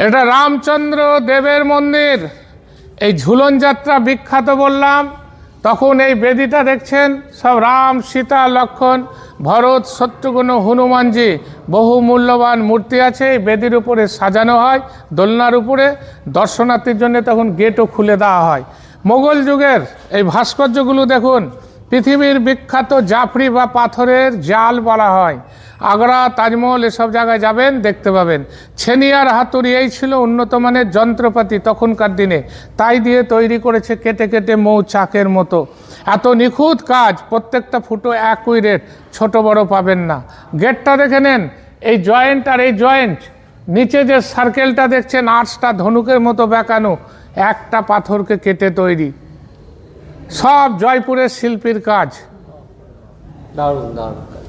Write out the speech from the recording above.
এটা রামচন্দ্র দেবের মন্দির। এই ঝুলন যাত্রা বিখ্যাত বললাম, তখন এই বেদিটা দেখছেন সব রাম, সীতা, লক্ষ্মণ, ভরত, শত্রুঘ্ন, হনুমানজি বহু মূল্যবান মূর্তি আছে। এই বেদির উপরে সাজানো হয় দোলনার উপরে, দর্শনার্থীর জন্য তখন গেটও খুলে দেওয়া হয়। মোগল যুগের এই ভাস্কর্যগুলো দেখুন, পৃথিবীর বিখ্যাত জাফরি বা পাথরের জাল বলা হয়। আগ্রা, তাজমহল এসব জায়গায় যাবেন দেখতে পাবেন। ছেনিয়ার হাতুড়ি এই ছিল উন্নত মানের যন্ত্রপাতি তখনকার দিনে, তাই দিয়ে তৈরি করেছে কেটে কেটে মৌচাকের মতো। এত নিখুঁত কাজ, প্রত্যেকটা ফুটো একই রেট, ছোট বড় পাবেন না। গেটটা দেখে নেন, এই জয়েন্ট আর এই জয়েন্ট, নিচে যে সার্কেলটা দেখছেন আর্চটা ধনুকের মতো বেঁকানো, একটা পাথরকে কেটে তৈরি। সব জয়পুরের শিল্পীর কাজ। দারুণ দারুণ।